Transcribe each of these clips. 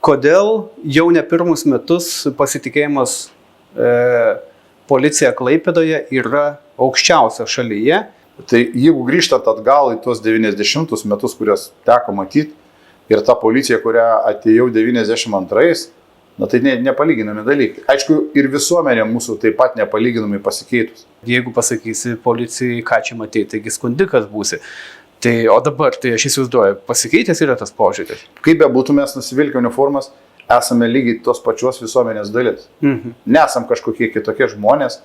Kodėl jau ne pirmus metus pasitikėjimas policija Klaipėdoje yra aukščiausia šalyje? Tai jeigu grįžtant atgal į tuos 90 metus, kuriuos teko matyti, ir ta policija, kurią atėjau 92-ais, tai nepalyginami dalykai. Aišku, ir visuomenė mūsų taip pat nepalyginamai pasikeitus. Jeigu pasakysi policijai, ką čia matei, taigi skundikas būsi. Tai, o dabar, tai aš įsivaizduoju, pasikeitęs yra tas požiūris. Kaip be būtų, mes nusivilkę uniformas, esame lygiai tos pačios visuomenės dalis. Nesam kažkokie kitokie žmonės,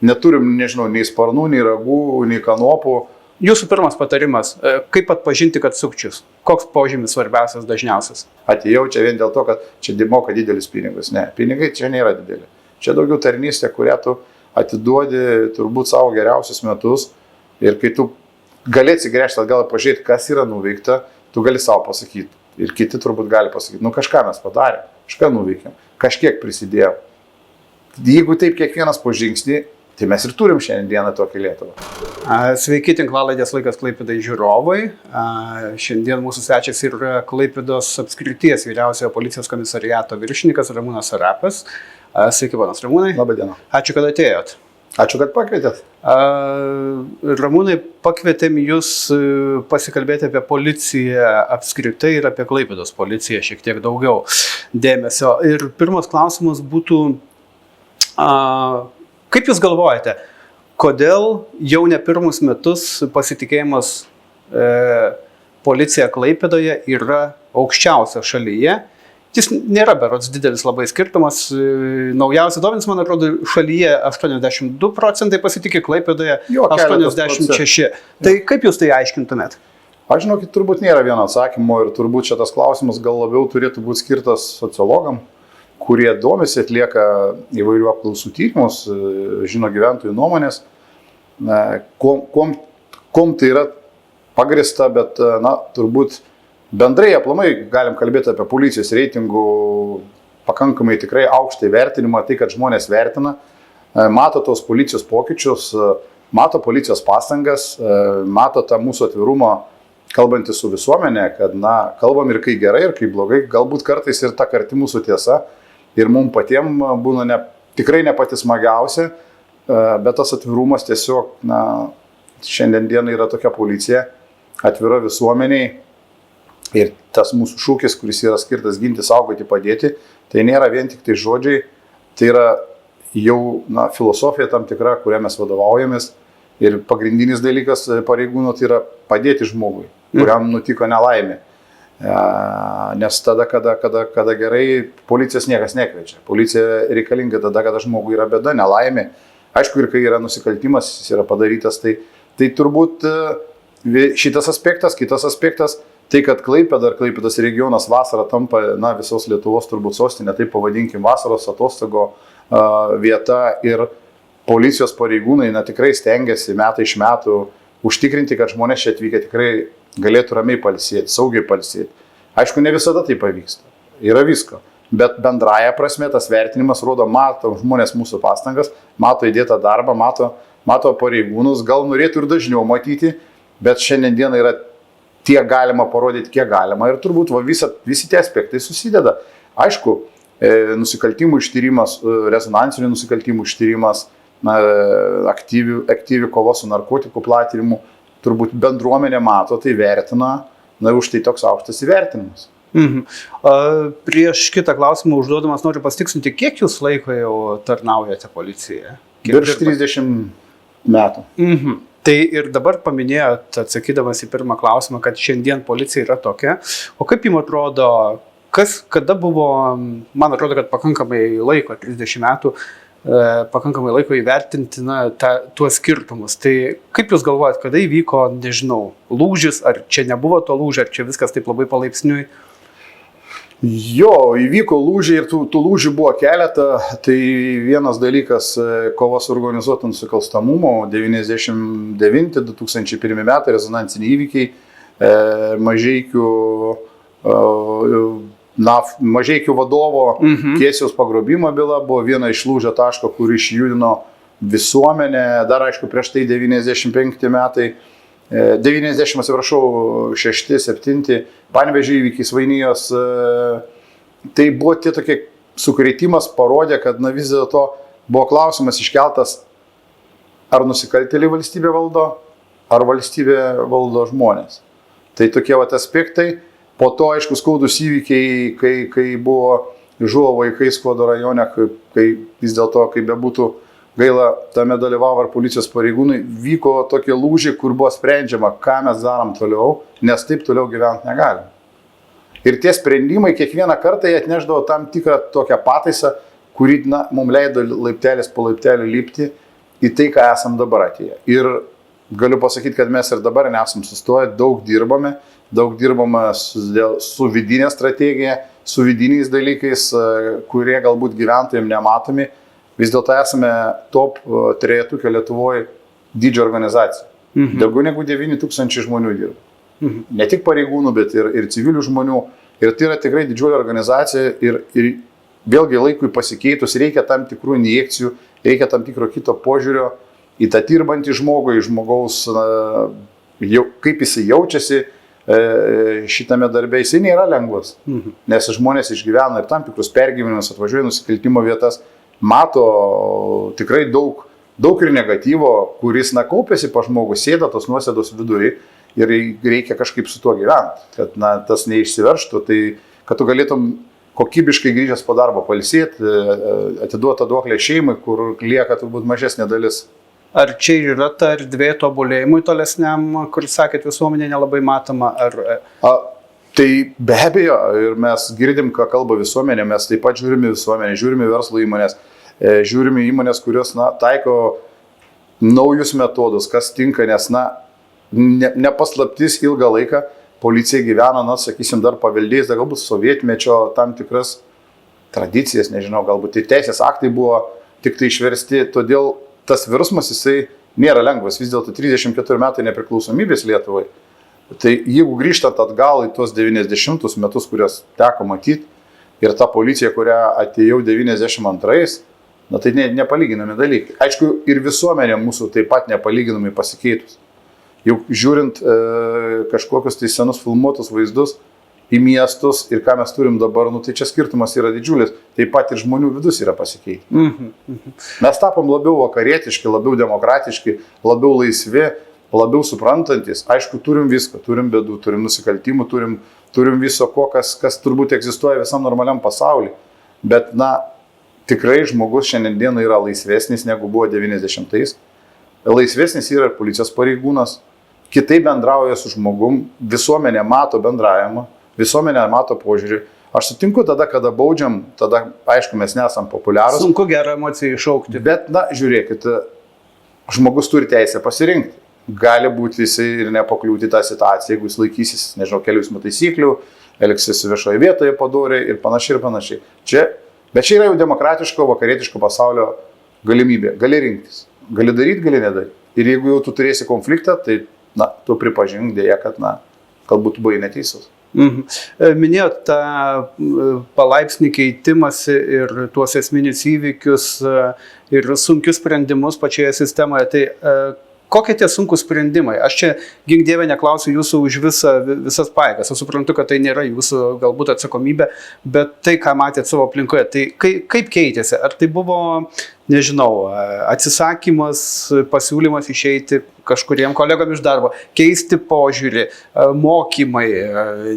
neturim, nežinau, nei sparnų, nei ragų, nei kanopų. Jūsų pirmas patarimas, kaip atpažinti, kad sukčius? Koks požymis svarbiausias, dažniausias? Atėjau čia vien dėl to, kad čia moka didelis pinigus. Ne, pinigai čia nėra dideli. Čia daugiau tarnystė, kurią tu atiduodi turbūt savo geriausius metus. Ir kai tu gali atsigręžti atgal ir pažiūrėti, kas yra nuveikta, tu gali savo pasakyti. Ir kiti turbūt gali pasakyti, kažką mes padarėm, kažką nuveikėm, kažkiek prisidėjom. Jeigu taip kiekvienas po žingsnį, tai mes ir turim šiandieną tokią Lietuvą. Sveiki, tinklalaidės Laikas Klaipėdai žiūrovai. Šiandien mūsų svečias yra Klaipėdos apskrities vyriausiojo policijos komisariato viršininkas Ramūnas Sarapas. Sveiki, ponas Ramūnai. Labą dieną. Ačiū, kad atėjot. Ačiū, kad pakvietėt. Ramūnai, pakvietėm jūs pasikalbėti apie policiją apskritai ir apie Klaipėdos policiją šiek tiek daugiau dėmesio. Ir pirmas klausimas būtų, kaip jūs galvojate, kodėl jau ne pirmus metus pasitikėjimas policija Klaipėdoje yra aukščiausia šalyje? Jis nėra berods didelis labai skirtumas. Naujausi duomenys, man atrodo, šalyje 82% pasitikė, Klaipėdoje 86%. Tai kaip jūs tai aiškintumėt? Aš žinokit, turbūt nėra vieno atsakymo ir turbūt šitas klausimas gal labiau turėtų būti skirtas sociologam, kurie domisi, atlieka įvairių apklausų tyrimus, žino gyventojų nuomonės, kom tai yra pagrįsta, bet, turbūt bendrai aplamai galim kalbėti apie policijos reitingų pakankamai tikrai aukštą vertinimą, tai, kad žmonės vertina, mato tos policijos pokyčius, mato policijos pastangas, mato tą mūsų atvirumą, kalbantį su visuomenė, kad, kalbam ir kai gerai, ir kai blogai, galbūt kartais ir ta karti mūsų tiesa. Ir mums patiems būna tikrai ne pati smagiausia, bet tas atvirumas tiesiog, šiandien dienai yra tokia policija, atvira visuomeniai. Ir tas mūsų šūkis, kuris yra skirtas ginti, saugoti, padėti, tai nėra vien tik tai žodžiai, tai yra jau filosofija tam tikra, kurią mes vadovaujamės. Ir pagrindinis dalykas pareigūno tai yra padėti žmogui, kuriam nutiko nelaimė. Nes tada, kada gerai, policijos niekas nekviečia. Policija reikalinga tada, kada žmogui yra bėda, nelaimė. Aišku, ir kai yra nusikaltimas, jis yra padarytas, tai turbūt šitas aspektas, kitas aspektas, tai kad Klaipėda ar Klaipėdos regionas vasarą tampa visos Lietuvos turbūt sostinė, taip pavadinkim, vasaros atostogo vieta ir policijos pareigūnai tikrai stengiasi metai iš metų užtikrinti, kad žmonės čia atvykę tikrai galėtų ramiai pailsėti, saugiai pailsėti. Aišku, ne visada tai pavyksta. Yra visko. Bet bendraja prasme tas vertinimas rodo, mato žmonės mūsų pastangas, mato įdėtą darbą, mato pareigūnus, gal norėtų ir dažniau matyti, bet šiandien yra tiek galima parodyti, kiek galima. Ir turbūt visi tie aspektai susideda. Aišku, nusikaltimų ištyrimas, rezonansinių nusikaltimų ištyrimas, aktyvi kova su narkotikų platinimu, turbūt bendruomenė mato, tai vertina, už tai toks aukštas įvertinimas. Prieš kitą klausimą užduodamas noriu pasitikslinti, kiek jūs laiko jau tarnaujate policijoje? Virš 30 metų. Tai ir dabar paminėjot, atsakydamas į pirmą klausimą, kad šiandien policija yra tokia. O kaip jums atrodo, kada buvo, man atrodo, kad pakankamai laiko, 30 metų, pakankamai laiko įvertinti tuos skirtumus. Tai kaip jūs galvojat, kada įvyko, nežinau, lūžis, ar čia nebuvo to lūžio, ar čia viskas taip labai palaipsniui? Jo, įvyko lūžiai ir tų lūžių buvo keletą. Tai vienas dalykas - kova su organizuotu nusikalstamumu, 99-2001 metai, rezonansiniai įvykiai, Mažeikių vadovo Kėsiaus pagrobimo byla buvo viena iš lūžio taško, kur išjudino visuomenę. Dar aišku, prieš tai 95 metai, 96-7 Panevėžio įvykis, Vainijos tai buvo tie tokie sukrėtimas, parodė, kad vis dėlto buvo klausimas iškeltas, ar nusikaltėliai valstybė valdo, ar valstybė valdo žmonės. Tai tokie aspektai, po to aišku skaudus įvykiai, kai žuvo vaikai Skuodo rajone, kai vis dėlto, kaip bebūtų gaila, tame dalyvavo ir policijos pareigūnai, vyko tokie lūžiai, kur buvo sprendžiama, ką mes darom toliau, nes taip toliau gyventi negalim. Ir tie sprendimai kiekvieną kartą jie atneždavo tam tikrą tokią pataisą, kuri mums leido laiptelis po laiptelį lipti į tai, ką esam dabar atėję. Ir galiu pasakyti, kad mes ir dabar nesam sustoję, daug dirbame su vidinė strategija, su vidiniais dalykais, kurie galbūt gyventojams nematomi. Vis dėlto esame top trejetuke Lietuvoje didžio organizacija. Daugiau negu 9000 žmonių dirba. Ne tik pareigūnų, bet ir civilių žmonių. Ir tai yra tikrai didžiulė organizacija ir vėlgi laikui pasikeitus reikia tam tikrų injekcijų, reikia tam tikro kito požiūrio į tą dirbantį žmogų, į žmogaus, kaip jisai jaučiasi šitame darbe. Jisai nėra lengvas, nes žmonės išgyvena ir tam tikrus pergyvenimus, atvažiuoja nusikaltimo vietas, mato tikrai daug ir negatyvo, kuris kaupėsi pa žmogų, sėda tos nuosėdos viduriai. Ir reikia kažkaip su tuo gyventi, kad tas neišsiverštų, tai kad tu galėtum kokybiškai grįžęs po darbo pailsėti, atiduoti duoklę šeimai, kur lieka turbūt mažesnė dalis. Ar čia yra ta erdvė tobulėjimui tolesniam, kur sakėt visuomenė nelabai matoma? Tai be abejo, ir mes girdim, ką kalba visuomenė, mes taip pat žiūrime visuomenę, žiūrime verslo įmonės, žiūrime įmonės, kurios taiko naujus metodus, kas tinka, nes nepaslaptis ilgą laiką policija gyvena, sakysim, dar paveldėjus, galbūt sovietmečio tam tikras tradicijas, nežinau, galbūt tai teisės aktai buvo tik tai išversti, todėl tas virsmas jisai nėra lengvas, vis dėlto 34 metai nepriklausomybės Lietuvai. Tai jeigu grįžtant atgal į tuos 90 metus, kurios teko matyti, ir ta policija, kurią atėjau 92-ais, tai nepalyginami dalykai. Aišku, ir visuomenė mūsų taip pat nepalyginami pasikeitus. Jau žiūrint kažkokius tai senus filmuotus vaizdus į miestus ir ką mes turim dabar, tai čia skirtumas yra didžiulis. Taip pat ir žmonių vidus yra pasikeitę. Mes tapom labiau vakarietiški, labiau demokratiški, labiau laisvi, labiau suprantantis. Aišku, turim viską, turim bėdų, turim nusikaltimų, turim viso ko, kas turbūt egzistuoja visam normaliam pasauliu. Bet, tikrai žmogus šiandien yra laisvesnis negu buvo 90-ais. Laisvesnis yra ir policijos pareigūnas. Kitaip bendrauja su žmogum, visuomenė mato bendravimą, visuomenė mato požiūrį. Aš sutinku tada, kada baudžiam, tada, aišku, mes nesam populiarūs. Sunku gerą emociją iššaukti. Bet, žiūrėkit, žmogus turi teisę pasirinkti. Gali būti jisai ir nepakliūti tą situaciją, jeigu jis laikysis, nežinau, kelių eismo taisyklių, elgsis viešoje vietoje padoriai ir panašiai ir panašiai. Bet čia yra jau demokratiško, vakarietiško pasaulio galimybė. Gali rinktis. Gali daryti, gali nedaryti. Ir jeigu jau tu turėsi konfliktą, tai tu pripažink dėja, kad galbūt buvai neteisus. Minėjot tą palaipsnį keitimąsi ir tuos esminius įvykius ir sunkius sprendimus pačioje sistemoje. Tai kokie tie sunkūs sprendimai? Aš čia, gink dieve, neklausiu jūsų už visas pajėgas. Aš suprantu, kad tai nėra jūsų galbūt atsakomybė, bet tai, ką matėt savo aplinkoje, tai kaip keitėsi? Ar tai buvo, nežinau, atsisakymas, pasiūlymas išeiti kažkuriem kolegom iš darbo, keisti požiūrį, mokymai,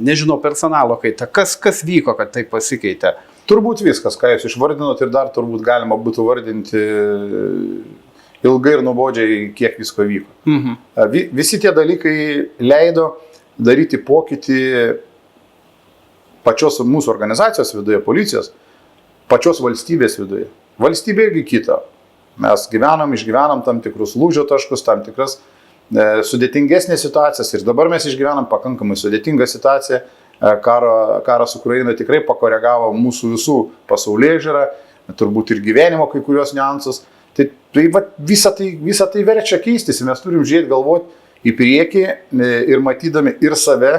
nežinau, personalo kaita? Kas vyko, kad tai pasikeitė? Turbūt viskas, ką jūs išvardinot ir dar turbūt galima būtų vardinti ilgai ir nuobodžiai, kiek visko vyko. Visi tie dalykai leido daryti pokytį pačios mūsų organizacijos viduje, policijos, pačios valstybės viduje. Valstybė irgi kita. Mes išgyvenam tam tikrus lūžio taškus, tam tikras sudėtingesnės situacijas ir dabar mes išgyvenam pakankamai sudėtingą situaciją. Karas Ukrainoje tikrai pakoregavo mūsų visų pasaulėžiūrą, turbūt ir gyvenimo kai kurios niuansus. Tai visą tai verčia keistis. Mes turim žiūrėti, galvoti į priekį ir matydami ir save,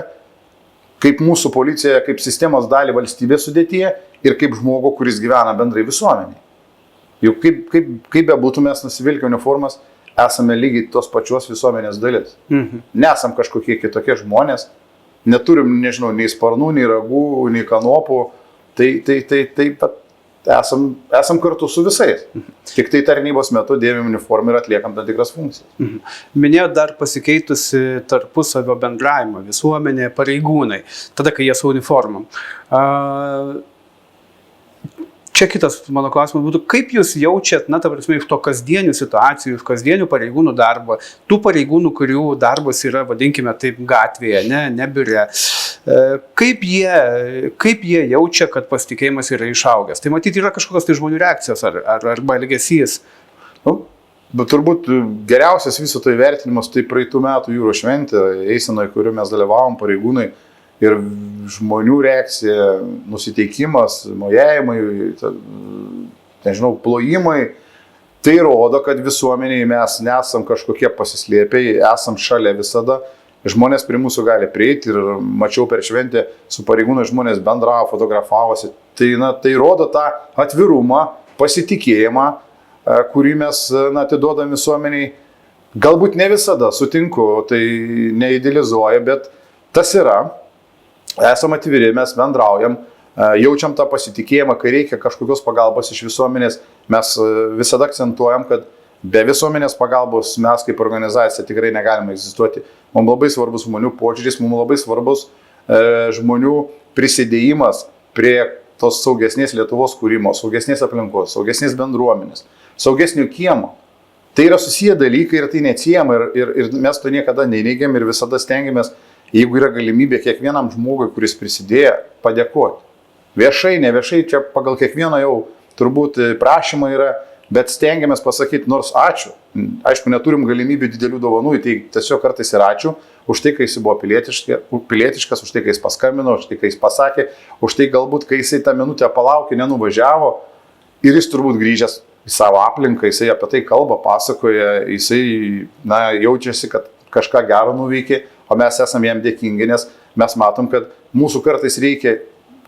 kaip mūsų policija, kaip sistemos dalį valstybės sudėtyje ir kaip žmogo, kuris gyvena bendrai visuomeniai. Juk kaip bebūtų mes nusivilkę uniformas, esame lygiai tos pačios visuomenės dalis. Nesam kažkokie kitokie žmonės, neturim, nežinau, nei sparnų, nei ragų, nei kanopų. esam kartu su visais. Tik tai tarnybos metu dėvim uniformą ir atliekam tam tikras funkcijas. Minėjot dar pasikeitusi tarpusavio bendravimą visuomenė, pareigūnai, tada, kai jie su uniformom. Čia kitas mano klausimas būtų, kaip jūs jaučiat, ta prasme, iš to kasdienių situacijų, iš kasdienių pareigūnų darbo, tų pareigūnų, kurių darbas yra, vadinkime taip, gatvėje, ne biure, kaip jie jaučia, kad pasitikėjimas yra išaugęs? Tai matyti yra kažkokios tai žmonių reakcijos arba elgesys. Bet turbūt geriausias viso tai vertinimas tai praeitų metų jūros šventė, eisenoje, kuriuo mes dalyvavom, pareigūnai. Ir žmonių reakcija, nusiteikimas, mojėjimai, nežinau, plojimai, tai rodo, kad visuomeniai mes nesam kažkokie pasislėpėjai, esam šalia visada. Žmonės prie mūsų gali prieiti ir mačiau per šventę su pareigūnai žmonės bendravo, fotografavosi. Tai rodo tą atvirumą, pasitikėjimą, kurį mes atiduodam visuomeniai. Galbūt ne visada, sutinku, tai neidealizuoja, bet tas yra. Esam atviri, mes bendraujam, jaučiam tą pasitikėjimą, kai reikia kažkokios pagalbos iš visuomenės. Mes visada akcentuojam, kad be visuomenės pagalbos mes kaip organizacija tikrai negalime egzistuoti. Mums labai svarbus žmonių požiūris, mums labai svarbus žmonių prisidėjimas prie tos saugesnės Lietuvos kūrimo, saugesnės aplinkos, saugesnės bendruomenės, saugesnių kiemo. Tai yra susiję dalykai ir tai neatsiejama ir mes to niekada neneigiam ir visada stengiamės, jeigu yra galimybė kiekvienam žmogui, kuris prisidėjo, padėkoti. Viešai, ne viešai, čia pagal kiekvieną jau turbūt prašymą yra, bet stengiamės pasakyti nors ačiū. Aišku, neturim galimybių didelių dovanų, tai tiesiog kartais ir ačiū už tai, kai jis buvo pilietiškas, už tai, kai jis paskambino, už tai, kai jis pasakė, už tai galbūt, kai jisai tą minutę palaukė, nenuvažiavo ir jis turbūt grįžęs į savo aplinką, jisai apie tai kalba, pasakoja, jisai jaučiasi, kad kažką gero nuveikė, o mes esam jam dėkingi, nes mes matom, kad mūsų kartais reikia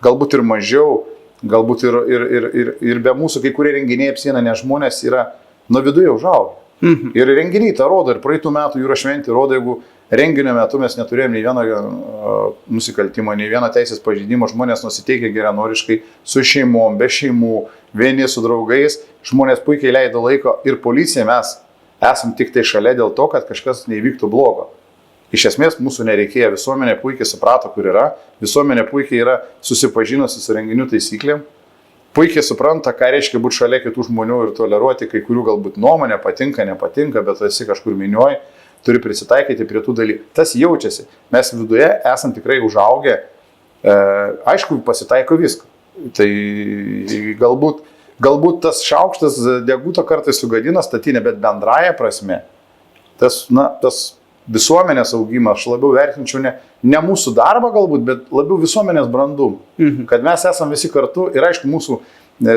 galbūt ir mažiau, galbūt ir be mūsų kai kurie renginiai apsieina, nes žmonės yra nuo viduje užaugę. Ir renginiai tą rodo, ir praeitų metų jūros šventė rodo, jeigu renginio metu mes neturėjome nei vieno nusikaltimo, nei vieno teisės pažeidimo, žmonės nusiteikė geranoriškai su šeimom, be šeimų, vieni su draugais, žmonės puikiai leido laiko ir policija mes esam tik tai šalia dėl to, kad kažkas neįvyktų blogo. Iš esmės mūsų nereikėjo, visuomenė puikiai suprato, kur yra, visuomenė puikiai yra susipažinusi su renginių taisyklėm, puikiai supranta, ką reiškia būti šalia kitų žmonių ir toleruoti, kai kurių galbūt nuomonė patinka, nepatinka, bet tu esi kažkur minioj, turi prisitaikyti prie tų dalykų. Tas jaučiasi. Mes viduje esam tikrai užaugę, aišku, pasitaiko visko. Tai galbūt tas šaukštas deguto kartais sugadina statinę, bet bendraja prasme, tas visuomenės augimą aš labiau vertinčiau ne mūsų darbą galbūt, bet labiau visuomenės brandumą. Kad mes esam visi kartu ir aišku mūsų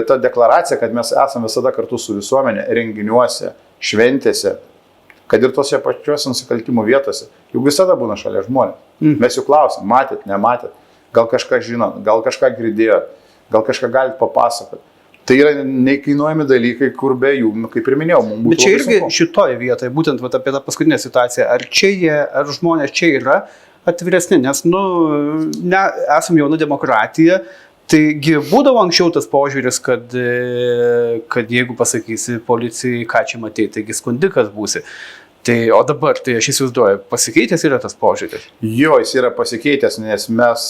ta deklaracija, kad mes esam visada kartu su visuomenė renginiuose, šventėse, kad ir tose pačiuose nusikaltimų vietose, juk visada būna šalia žmonės. Mes jų klausim, matėt, nematėt, gal kažką žinot, gal kažką girdėjot, gal kažką galit papasakoti. Tai yra neįkainuojami dalykai, kur be jų, kaip ir minėjau, mums būtų. Bet čia irgi šitoje vietoje, būtent apie tą paskutinę situaciją, ar žmonės čia yra atviresni, nes, esam jauna demokratija, taigi būdavo anksčiau tas požiūris, kad jeigu pasakysi policijai, ką čia matei, taigi skundikas būsi. O dabar, tai aš įsivaizduoju, pasikeitęs yra tas požiūris? Jo, jis yra pasikeitęs, nes mes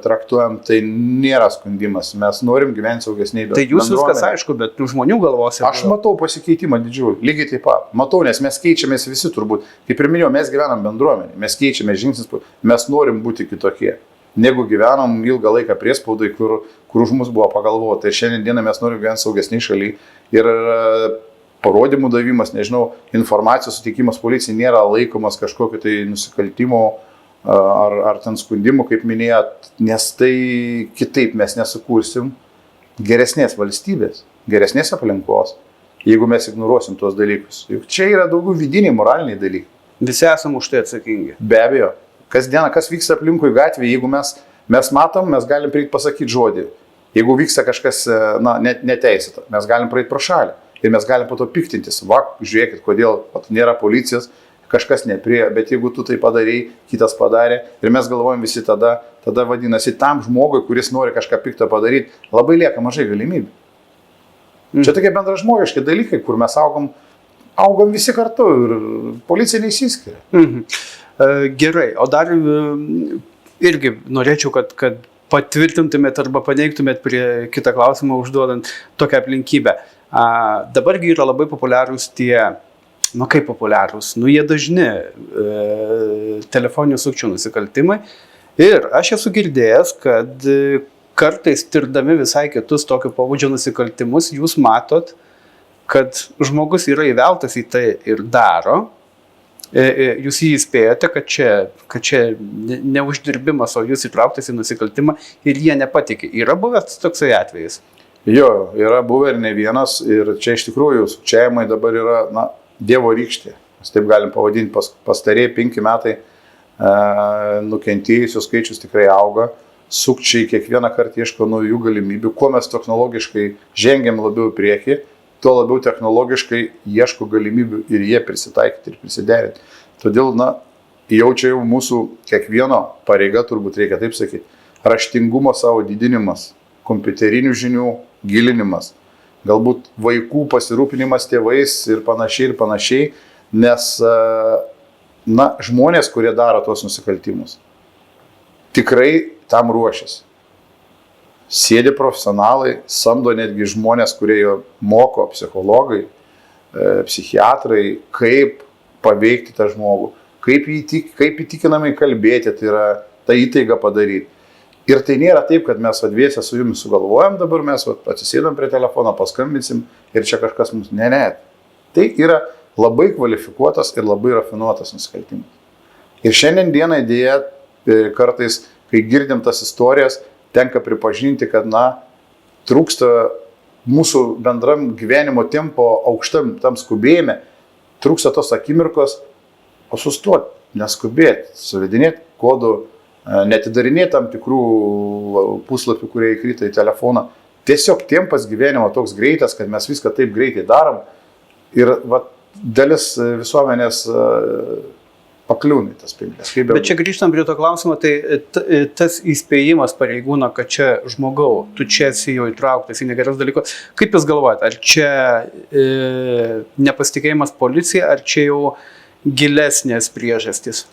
traktuojam, tai nėra skundimas, mes norim gyventi saugesniai. Tai jūs viskas aišku, bet žmonių galvose. Aš matau pasikeitimą didžiulį, lygiai taip pat. Matau, nes mes keičiamės visi turbūt. Kaip ir minėjau, mes gyvenam bendruomenį, mes keičiamės žingsnis, mes norim būti kitokie. Negu gyvenom ilgą laiką priespaudai, kur už mus buvo pagalvota. Ir šiandien dieną mes norim gyventi saugesniai šaly. Ir parodymų davimas, nežinau, informacijos suteikimas policijai nėra laikomas kažkokiu tai nusikaltimo ar ten skundimu, kaip minėjot, nes tai kitaip mes nesukursim geresnės valstybės, geresnės aplinkos, jeigu mes ignoruosim tuos dalykus. Juk čia yra daugiau vidiniai, moraliniai dalykai. Visi esam už tai atsakingi. Be abejo. Kasdieną, kas vyksta aplinkui gatvėje, jeigu mes matom, mes galim prieiti pasakyti žodį. Jeigu vyksta kažkas neteisėta, mes galim praeiti pro šalį. Ir mes galim po to piktintis. Va, žiūrėkit, kodėl nėra policijos, kažkas nepriejo, bet jeigu tu tai padarei, kitas padarė ir mes galvojam visi tada vadinasi, tam žmogui, kuris nori kažką pikto padaryti, labai lieka mažai galimybių. Čia tokie bendražmogiški dalykai, kur mes augam visi kartu ir policija neįsiskiria. Gerai, o dar irgi norėčiau, kad patvirtintumėt arba paneigtumėt prie kitą klausimą užduodant tokią aplinkybę. Dabargi yra labai populiarūs tie, kaip populiarūs, jie dažni telefoninių sukčių nusikaltimai ir aš esu girdėjęs, kad kartais tirdami visai kitus tokio pobūdžio nusikaltimus, jūs matot, kad žmogus yra įveltas į tai ir daro, jūs jį įspėjote, kad čia neuždirbimas, o jūs įtrauktas į nusikaltimą ir jie nepatikė. Yra buvęs toksai atvejis? Jo, yra buvę ir ne vienas ir čia iš tikrųjų sukčiavimai dabar yra, Dievo rykštė. Mes taip galim pavadinti, pastarėjai 5 metai nukentėjusių skaičius tikrai auga. Sukčiai kiekvieną kartą ieško naujų galimybių. Kuo mes technologiškai žengiam labiau į priekį, tuo labiau technologiškai ieško galimybių ir jie prisitaikyti ir prisiderinti. Todėl, jau čia jau mūsų kiekvieno pareiga, turbūt reikia taip sakyti, raštingumo savo didinimas, kompiuterinių žinių gilinimas, galbūt vaikų pasirūpinimas tėvais ir panašiai, nes, žmonės, kurie daro tuos nusikaltimus, tikrai tam ruošiasi. Sėdi profesionalai, samdo netgi žmonės, kurie jo moko, psichologai, psichiatrai, kaip paveikti tą žmogų, kaip įtikinamai kalbėti, tai yra tą įtaigą padaryti. Ir tai nėra taip, kad mes dviese su jumis sugalvojam, dabar mes atsisėdam prie telefono, paskambinsim ir čia kažkas mums ne. Tai yra labai kvalifikuotas ir labai rafinuotas nusikaltimas. Ir šiandien dienai dėja kartais, kai girdim tas istorijas, tenka pripažinti, kad, trūksta mūsų bendram gyvenimo tempo aukštam tam skubėjime, trūksta tos akimirkos, o sustoti, neskubėti, suvedinėti kodų, netidarinėti tam tikrų puslapių, kurie įkrita į telefoną. Tiesiog tempas gyvenimo toks greitas, kad mes viską taip greitai darom ir dalis visuomenės pakliūna į tas pinklės. Bet čia grįžtam prie to klausimo, tai tas įspėjimas pareigūno, kad čia žmogau, tu čia esi jau įtrauktas į negeras dalykus. Kaip jūs galvojate, ar čia nepasitikėjimas policija, ar čia jau gilesnės priežastys?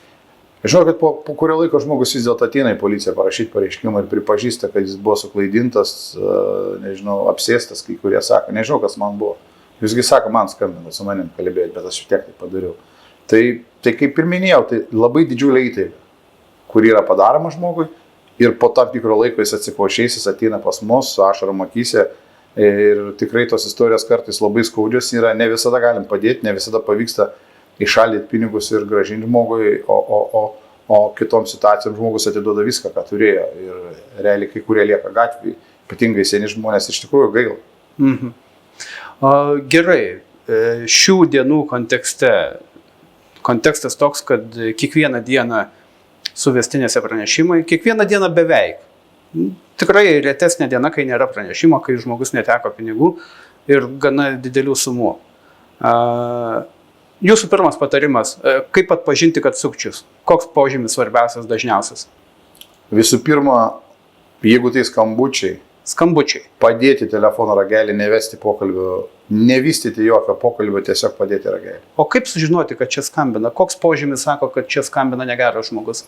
Žinau, kad po kurio laiko žmogus vis dėlto ateina į policiją parašyti pareiškimą ir pripažįsta, kad jis buvo suklaidintas, apsėstas, kai kurie sako, nežinau, kas man buvo. Jūsgi sako, man skambino, su manim kalbėti, bet aš šiek tiek tai padariau. Tai kaip ir minėjau, tai labai didžiulė įtaiga, kur yra padaroma žmogui ir po tam tikro laiko jis atsikvošės, jis ateina pas mus su ašarom akyse ir tikrai tos istorijos kartais labai skaudžios yra, ne visada galim padėti, ne visada pavyksta išaldyti pinigus ir grąžinti žmogui, o kitom situacijom žmogus atiduoda viską, ką turėjo ir realiai kai kurie lieka gatvėje, ypatingai seni žmonės, iš tikrųjų gaila. Gerai, šių dienų kontekstas toks, kad kiekvieną dieną suvestinėse pranešimai, kiekvieną dieną beveik. Tikrai retesnė diena, kai nėra pranešimo, kai žmogus neteko pinigų ir gana didelių sumų. Jūsų pirmas patarimas, kaip atpažinti, kad sukčius? Koks požymis svarbiausias, dažniausias? Visų pirma, jeigu tai skambučiai. Padėti telefono ragelį, nevesti pokalbio, nevystyti jokio pokalbio, tiesiog padėti ragelį. O kaip sužinoti, kad čia skambina? Koks požymis sako, kad čia skambina negeras žmogus?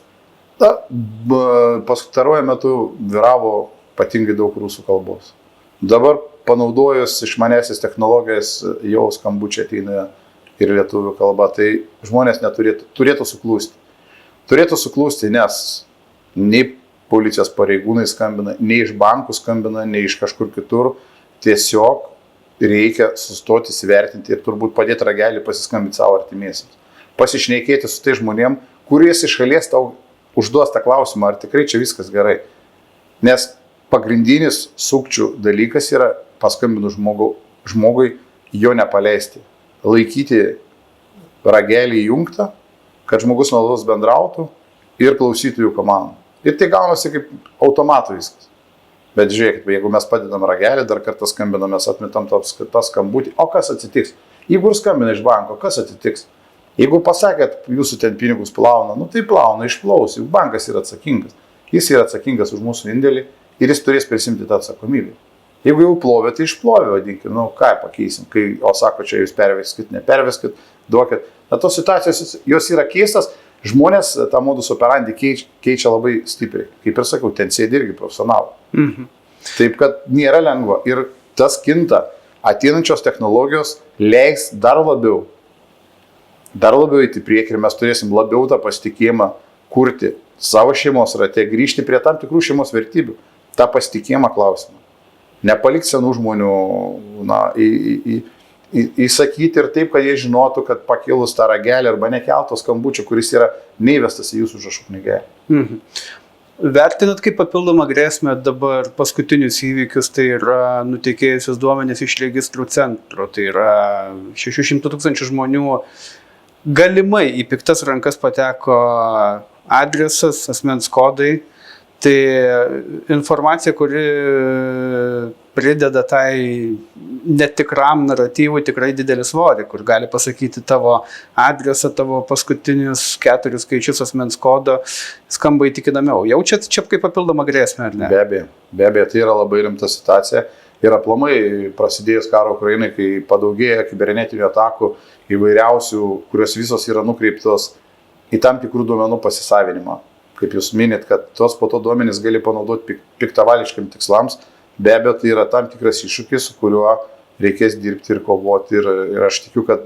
Pastaruoju metu vyravo ypatingai daug rusų kalbos. Dabar panaudojus išmanesis technologijas jau skambučiai ateina ir lietuvių kalba, tai žmonės turėtų suklūsti. Turėtų suklūsti, nes nei policijos pareigūnai skambina, nei iš bankų skambina, nei iš kažkur kitur. Tiesiog reikia sustoti, įsivertinti ir turbūt padėti ragelį pasiskambinti savo artimiesiems. Pasišnekėti su tai žmonėm, kuris iš šalies tau užduos tą klausimą, ar tikrai čia viskas gerai. Nes pagrindinis sukčių dalykas yra paskambinus žmogui jo nepaleisti. Laikyti ragelį įjungtą, kad žmogus nuolatos bendrautų ir klausytų jų komandų. Ir tai gaunasi kaip automatų viskas. Bet žiūrėkit, jeigu mes padedam ragelį, dar kartą skambinam, mes atmetam tą skambutį, o kas atsitiks? Jeigu ir skambina iš banko, kas atsitiks? Jeigu pasakėt, jūsų ten pinigus plauna, nu tai plauna, išplaus, juk bankas yra atsakingas. Jis yra atsakingas už mūsų indėlį ir jis turės prisimti tą atsakomybę. Jeigu jau plovė, tai išplovė, vadinkim, nu ką pakeisim, o sako, čia jūs perveskit, neperveskit, duokit. Na, tos situacijos, jos yra keistas, žmonės tą modus operandi keičia labai stipriai. Kaip ir sakiau, ten sėdi irgi profesionalai. Taip, kad nėra lengva ir tas kinta. Ateinančios technologijos leis dar labiau eiti priekį ir mes turėsim labiau tą pasitikėjimą kurti savo šeimos rate, grįžti prie tam tikrų šeimos vertybių, tą pasitikėjimą klausimą. Nepalikti senų žmonių, įsakyti ir taip, kad jie žinotų, kad pakilus tą ragelį arba nekeltos skambučio, kuris yra neįvestas į jūsų užrašų knygelę. Vertinat kaip papildomą grėsmę dabar paskutinius įvykius, tai yra nutekėjusios duomenys iš registrų centro, tai yra 600 000 žmonių galimai į piktas rankas pateko adresas, asmens kodai, tai informacija, kuri prideda tai netikram naratyvui tikrai didelį svorį, kur gali pasakyti tavo adresą, tavo paskutinius 4 skaičius asmens kodo, skamba įtikinamiau. Jaučiat čia kaip papildomą grėsmę, ar ne? Be abejo, tai yra labai rimta situacija. Ir aplamai prasidėjus karo Ukrainai, kai padaugėja kibernetinių atakų įvairiausių, kurios visos yra nukreiptos į tam tikrų duomenų pasisavinimą. Kaip jūs minit, kad tos po to duomenys gali panaudoti piktavališkiam tikslams, be abejo, tai yra tam tikras iššūkis, su kuriuo reikės dirbti ir kovoti. Ir aš tikiu, kad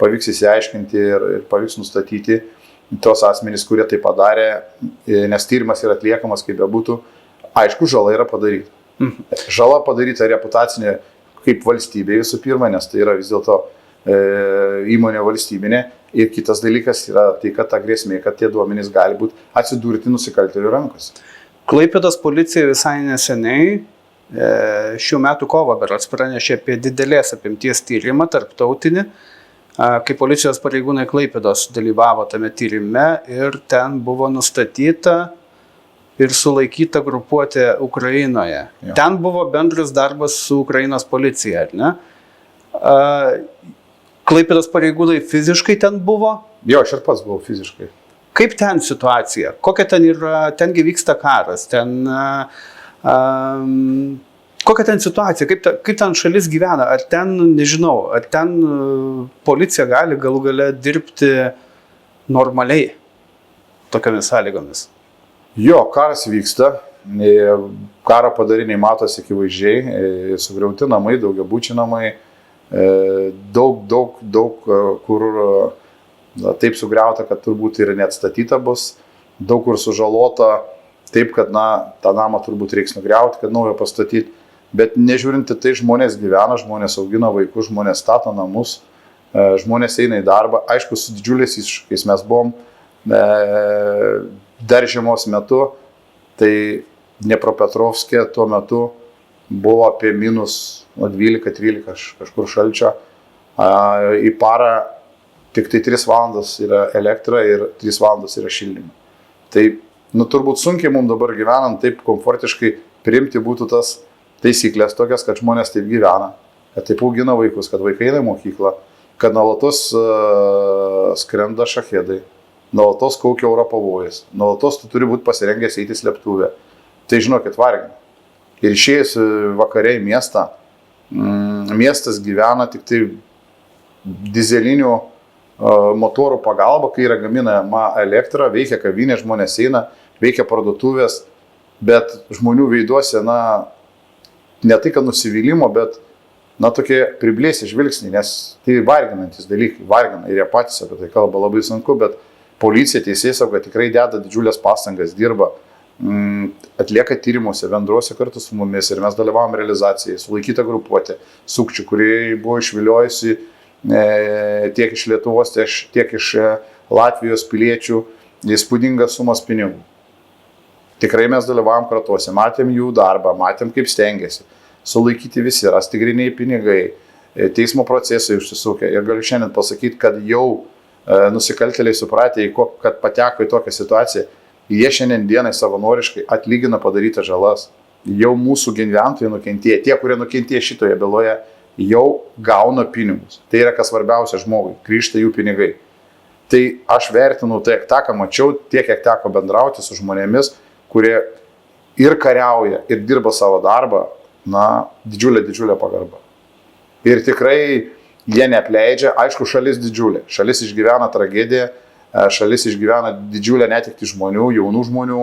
pavyks įsiaiškinti ir pavyks nustatyti tos asmenys, kurie tai padarė, nes tyrimas yra atliekamas, kaip bebūtų. Aišku, žala yra padaryta. Žala padaryta reputacinė kaip valstybė visų pirma, nes tai yra vis dėlto įmonė valstybinė. Ir kitas dalykas yra tai, kad ta grėsmė, kad tie duomenys gali būti atsidurti nusikaltėlių rankose. Klaipėdos policija visai neseniai, šių metų kovo berods pranešė apie didelės apimties tyrimą tarptautinį, kai policijos pareigūnai Klaipėdos dalyvavo tame tyrime ir ten buvo nustatyta ir sulaikyta grupuotė Ukrainoje. Jo. Ten buvo bendras darbas su Ukrainos policija, ar ne? Klaipėdos pareigūnai fiziškai ten buvo? Jo, aš ir pats buvau fiziškai. Kaip ten situacija? Kokia ten yra? Tengi vyksta karas. Kokia ten situacija? Kaip ten šalis gyvena? Ar ten, nežinau, ar ten policija gali galų gale dirbti normaliai tokiamis sąlygomis? Jo, karas vyksta. Karo padariniai matosi akivaizdžiai. Sugriauti namai, daugiabučiai namai. Daug kur taip sugriauta, kad turbūt ir neatstatyta bus, daug kur sužalota, taip, kad tą namą turbūt reiks nugriauti, kad naujo pastatyti, bet nežiūrinti tai žmonės gyvena, žmonės augina vaikus, žmonės stato namus, žmonės eina į darbą, aišku, su didžiuliais iššūkiais mes buvom dar žiemos metu, tai Dniepropetrovske tuo metu buvo apie minus 12-13 kažkur šalčio, į parą tik tai 3 valandas yra elektra ir 3 valandas yra šildymas. Tai, turbūt sunkiai mums dabar gyvenant taip komfortiškai priimti būtų tas taisyklės tokias, kad žmonės taip gyvena, kad taip augina vaikus, kad vaikai eina į mokyklą, kad nuolatos skrenda šachedai, nuolatos kaukia oro pavojus, nuolatos tu turi būti pasirengęs eiti į slėptuvę. Tai žinokit, vargina. Ir išėjus vakare į miestą, miestas gyvena tik tai dizelinių motorų pagalba, kai yra gaminama elektra, veikia kavinė, žmonės eina, veikia parduotuvės, bet žmonių veiduose, ne tai, kad nusivylimo, bet, tokie priblėsi žvilgsniai, nes tai varginantis dalykai, vargina ir jie patys apie tai kalba labai sunku, bet policija, teisėsauga tikrai deda didžiulės pastangas, dirba, atlieka tyrimuose bendruose kartu su mumis ir mes dalyvavom realizacijai, sulaikyta grupuotė sukčių, kurie buvo išviliojusi tiek iš Lietuvos, tiek iš Latvijos piliečių įspūdingas sumas pinigų. Tikrai mes dalyvavom kratuose, matėm jų darbą, matėm kaip stengiasi, sulaikyti visi, rasti gryniai pinigai, teismo procesai užsisukę ir galiu šiandien pasakyti, kad jau nusikaltėliai supratė, kad pateko į tokią situaciją, jie šiandien dienai savanoriškai atlygina padarytas žalas. Jau mūsų gyventojai nukentėję, tie, kurie nukentėję šitoje byloje, jau gauna pinigus. Tai yra kas svarbiausia žmogui, grįžta jų pinigai. Tai aš vertinu tai, tą, ką mačiau, tiek, kiek teko bendrauti su žmonėmis, kurie ir kariauja, ir dirba savo darbą, didžiulė pagarba. Ir tikrai jie neapleidžia, aišku, šalis didžiulė. Šalis išgyvena tragediją, šalis išgyvena didžiulę netektį žmonių, jaunų žmonių,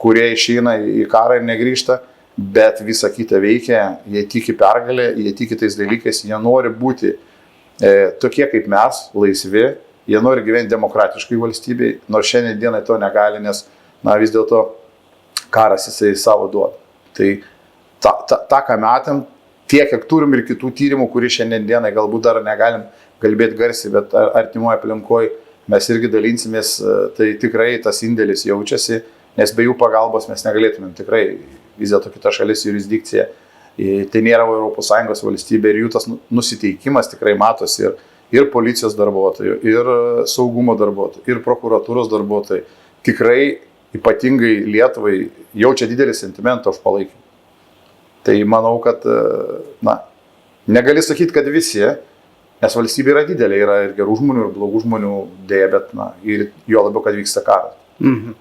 kurie išeina į karą ir negrįžta, bet visa kita veikia, jie tiki pergalę, jie tiki tais dalykais, jie nori būti tokie kaip mes, laisvi, jie nori gyventi demokratiškai valstybei, nors šiandien dienai to negali, nes vis dėlto karas jisai savo duoda. Tai tą, ką matėm, tiek, kiek turim ir kitų tyrimų, kurį šiandien dienai galbūt dar negalim kalbėti garsiai, bet artimoje aplinkoje mes irgi dalinsimės, tai tikrai tas indėlis jaučiasi, nes be jų pagalbos mes negalėtumėm tikrai, vis dėlto kita šalis jurisdikcija, tai nėra ES valstybė ir jų tas nusiteikimas tikrai matosi ir policijos darbuotojų, ir saugumo darbuotojų, ir prokuratūros darbuotojų. Tikrai ypatingai Lietuvai jaučia didelį sentimentą už palaikymą. Tai manau, kad, negali sakyti, kad visi, nes valstybė yra didelė, yra ir gerų žmonių, ir blogų žmonių dėja, bet, ir jo labiau, kad vyksta karas. Mhm.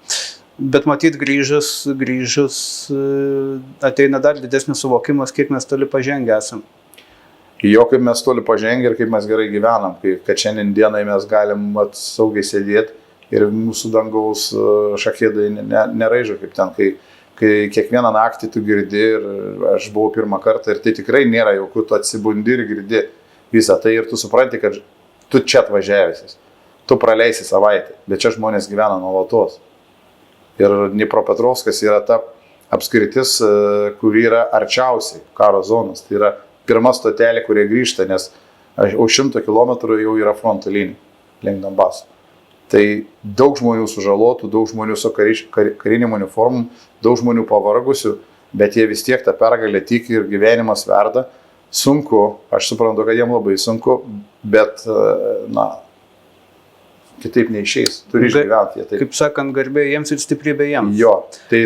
Bet matyt, grįžus ateina dar didesnis suvokimas, kiek mes toli pažengę esam. Jo, kaip mes toli pažengę ir kaip mes gerai gyvenam, kad šiandien dienai mes galim saugiai sėdėti ir mūsų dangaus šachedai neraižo kaip ten, kai kiekvieną naktį tu girdi ir aš buvau pirmą kartą ir tai tikrai nėra jokių, tu atsibundi ir girdi visą tai ir tu supranti, kad tu čia atvažiavęsis, tu praleisi savaitę, bet čia žmonės gyvena nuolatos. Ir Dnipropetrovskas yra ta apskritis, kuri yra arčiausiai karo zonos, tai yra pirma stotelė, kurie grįžta, nes už 100 km jau yra fronto linija link Donbaso. Tai daug žmonių sužalotų, daug žmonių su karinėm uniformom, daug žmonių pavargusių, bet jie vis tiek tą pergalę tiki ir gyvenimas verda. Sunku, aš suprantu, kad jiem labai sunku, bet, kitaip neišeis, turi išgyventi. Kaip sakant, garbė jiems ir stiprybė jiems. Jo, tai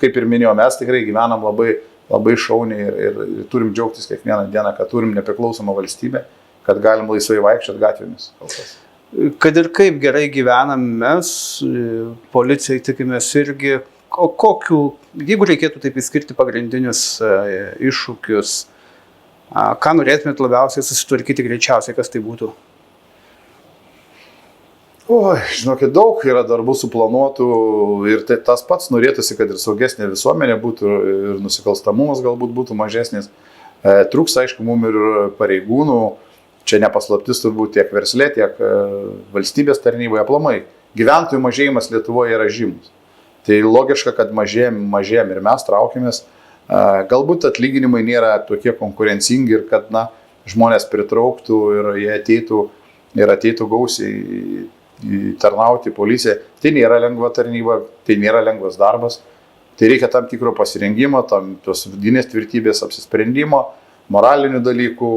kaip ir minėjau, mes tikrai gyvenam labai šauniai ir turim džiaugtis kiekvieną dieną, kad turim nepriklausomą valstybę, kad galim laisvai vaikščioti gatvėmis. Kad ir kaip gerai gyvenam mes, policijai tikimės irgi, jeigu reikėtų taip įskirti pagrindinius iššūkius, ką norėtumėt labiausiai susitvarkyti greičiausiai, kas tai būtų? Žinokit, daug yra darbų suplanuotų ir tas pats norėtųsi, kad ir saugesnė visuomenė būtų ir nusikalstamumas galbūt būtų mažesnis. Trūks, aišku, mums ir pareigūnų. Čia nepaslaptis turbūt tiek verslė, tiek valstybės tarnyboje aplamai. Gyventojų mažėjimas Lietuvoje yra žymus. Tai logiška, kad mažėjam ir mes traukimės. Galbūt atlyginimai nėra tokie konkurencingi ir kad žmonės pritrauktų ir jie ateitų gausiai tarnauti policiją. Tai nėra lengva tarnyba, tai nėra lengvas darbas. Tai reikia tam tikro pasirengimo, tos vidinės tvirtybės apsisprendimo, moralinių dalykų,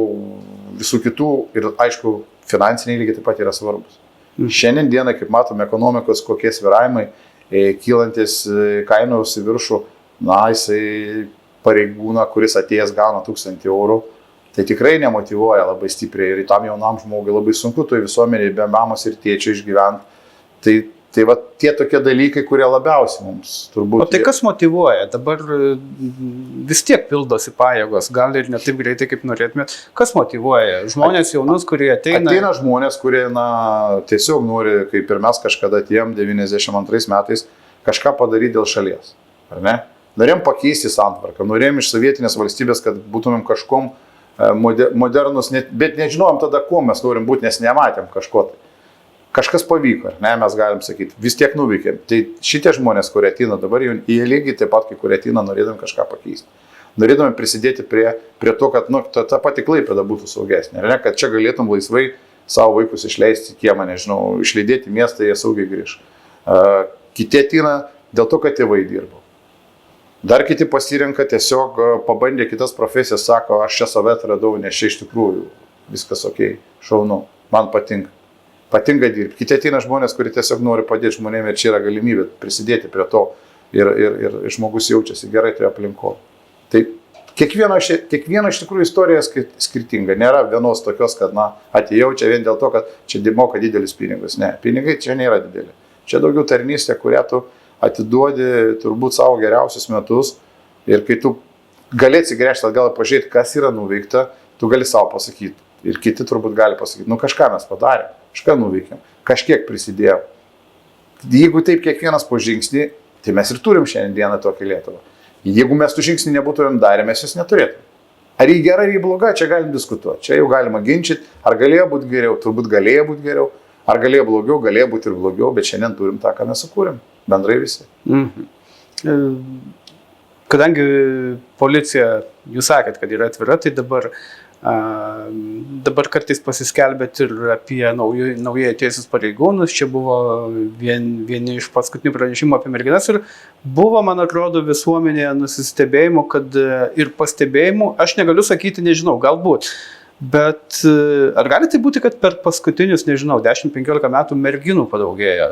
visų kitų ir, aišku, finansiniai lygiai taip pat yra svarbus. Šiandien dieną, kaip matome, ekonomikos kokie svyravimai, kylantis kainos į viršų, jisai pareigūną, kuris atėjęs gauna 1000 eurų, tai tikrai nemotyvuoja labai stipriai ir tam jaunam žmogui labai sunku toje visuomenėje be mamos ir tėčio išgyventi. Tai va tie tokie dalykai, kurie labiausiai mums turbūt... O tai kas motyvuoja? Dabar vis tiek pildosi pajėgos, gal ir ne taip greitai, kaip norėtumėt. Kas motyvuoja? Žmonės jaunus, kurie ateina... Ateina žmonės, kurie tiesiog nori, kaip ir mes kažkada atėjom 92 metais, kažką padaryti dėl šalies. Ar ne? Norėjom pakeisti santvarką, norėjom iš sovietinės valstybės, kad būtumėm kažkom modernus, bet nežinojom tada, kuo mes norim būti, nes nematėm kažko tai. Kažkas pavyko, ar ne, mes galim sakyti, vis tiek nuveikėm. Tai šitie žmonės, kurie ateina dabar, jie lygiai taip pat, kai kurie ateina, norėdami kažką pakeisti. Norėdami prisidėti prie to, kad ta pati Klaipėda būtų saugesnė. Ar ne, kad čia galėtum laisvai savo vaikus išleisti kiemą, nežinau, išlydėti miestą, jie saugiai grįž. Kiti ateina dėl to, kad tėvai dirbo. Dar kiti pasirenka tiesiog pabandė kitas profesijas, sako, aš čia save atradau, nes čia iš tikrųjų viskas okei, šaunu, man patinka. Patinka dirbti. Kiti ateina žmonės, kurie tiesiog nori padėti žmonėms ir čia yra galimybė prisidėti prie to ir žmogus jaučiasi gerai toje aplinkoje. Tai Kiekvieno iš tikrųjų istorija skirtinga. Nėra vienos tokios, kad, atėjau čia vien dėl to, kad čia moka didelius pinigus. Ne, pinigai čia nėra dideli. Čia daugiau tarnystė, kurią tu atiduodi turbūt savo geriausius metus. Ir kai tu gali atsigręžti atgal ir pažiūrėti, kas yra nuveikta, tu gali savo pasakyti. Ir kiti turbūt gali pasakyti, kažką mes padarėm, kažką nuveikėm, kažkiek prisidėjom. Jeigu taip kiekvienas po žingsnį, tai mes ir turim šiandieną tokią Lietuvą. Jeigu mes tų žingsnį nebūtumėm darę, mes jas neturėtume. Ar jį gera, ar jį bloga, čia galim diskutuoti. Čia jau galima ginčyti, ar galėjo būti geriau, turbūt galėjo būti geriau, ar galėjo blogiau, galėjo būti ir blogiau, bet šiandien turim tą, ką mes sukūrėm, bendrai visi. Kadangi policija, jūs sakėt, kad yra atvira, tai dabar kartais pasiskelbėt ir apie naujai atėjusius pareigūnus. Čia buvo vieni iš paskutinių pranešimų apie merginas ir buvo, man atrodo, visuomenėje nusistebėjimų ir pastebėjimų. Aš negaliu sakyti, nežinau, galbūt. Bet ar gali tai būti, kad per paskutinius, 10-15 metų merginų padaugėjo?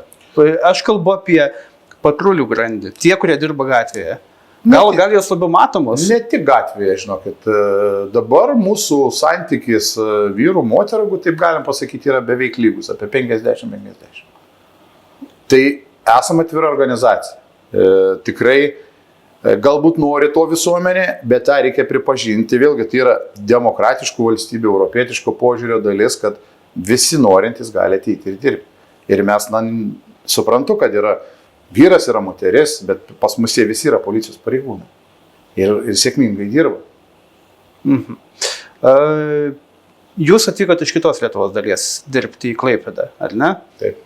Aš kalbu apie patrulių grandį, tie, kurie dirba gatvėje. Gal jos labiau matomos? Ne tik gatvėje, žinokit. Dabar mūsų santykis vyrų, moterų, jeigu taip galim pasakyti, yra beveik lygus, apie 50-50. Tai esame atvira organizacija. Tikrai galbūt nori to visuomenė, bet tą reikia pripažinti. Vėlgi, tai yra demokratiškų valstybių, europietiško požiūrio dalis, kad visi norintys gali ateiti ir dirbti. Ir mes, suprantu, kad vyras yra moteris, bet pas mus jie visi yra policijos pareigūnai. Ir sėkmingai dirba. Jūs atvykote iš kitos Lietuvos dalies dirbti į Klaipėdą, ar ne? Taip.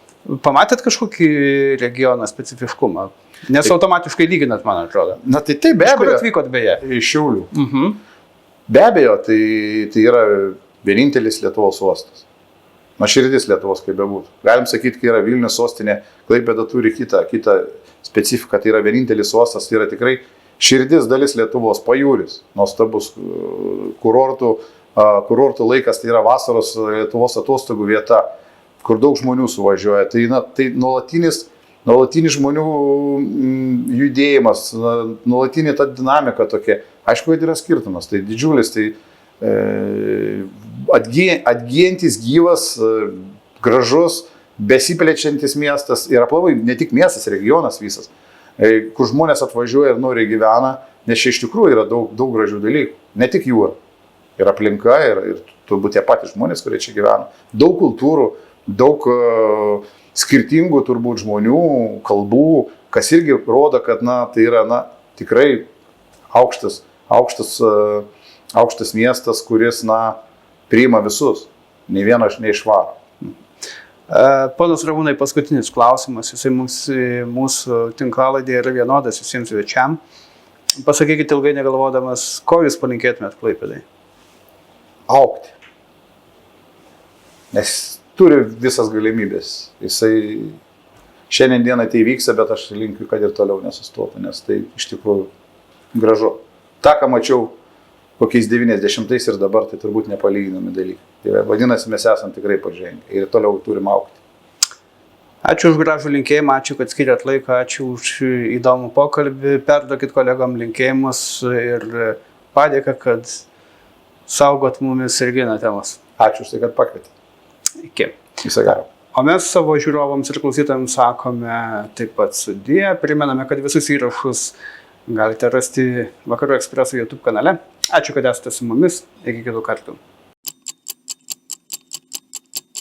Pamatėt kažkokį regioną specifiškumą? Nes automatiškai lyginat, man atrodo. Tai be abejo. Iš kur atvykot beje? Iš Šiaulių. Be abejo, tai yra vienintelis Lietuvos uostas. Širdis Lietuvos, kaip bebūtų. Galim sakyti, kai yra Vilnius sostinė, Klaipėda turi kitą specifiką, tai yra vienintelis uostas, tai yra tikrai širdis dalis Lietuvos, pajūris, nuostabus kurortų laikas, tai yra vasaros Lietuvos atostogų vieta, kur daug žmonių suvažiuoja. Tai nuolatinis žmonių judėjimas, nuolatinė ta dinamika tokia. Aišku, kad yra skirtumas, tai didžiulis, tai atgyjantis, gyvas, gražus, besiplečiantis miestas ir aplamai ne tik miestas, regionas visas, kur žmonės atvažiuoja ir nori gyvena, nes čia iš tikrųjų yra daug gražių dalykų, ne tik jūra, ir aplinka, ir turbūt tie patys žmonės, kurie čia gyvena, daug kultūrų, daug skirtingų turbūt žmonių, kalbų, kas irgi rodo, kad tai yra tikrai aukštas miestas, kuris priima visus, nei vieną neišvaro. Ponas Ramūnai, paskutinis klausimas, jisai mūsų tinklalaidėje yra vienodas visiems svečiam. Pasakykite ilgai negalvodamas, ko jūs palinkėtumėt Klaipėdai? Augti. Nes turi visas galimybės. Jisai šiandien dieną tai vyksta, bet aš linkiu, kad ir toliau nesustotų, nes tai iš tikrųjų gražu. Ta, ką mačiau kokiais 90-ais ir dabar, tai turbūt nepalyginami dalykai. Tai vadinasi, mes esam tikrai pažengę ir toliau turim augti. Ačiū už gražų linkėjimą, ačiū, kad skiriat laiką, ačiū už įdomų pokalbį, perduokit kolegom linkėjimus ir padėką, kad saugot mumis ir ginate mus. Ačiū už tai, kad pakvietėte. Iki. Visą gerą. O mes savo žiūrovams ir klausytojams sakome taip pat sudie, primename, kad visus įrašus galite rasti Vakarų Ekspreso YouTube kanale. Ačiū, kad esate su mumis. Iki kitų kartų.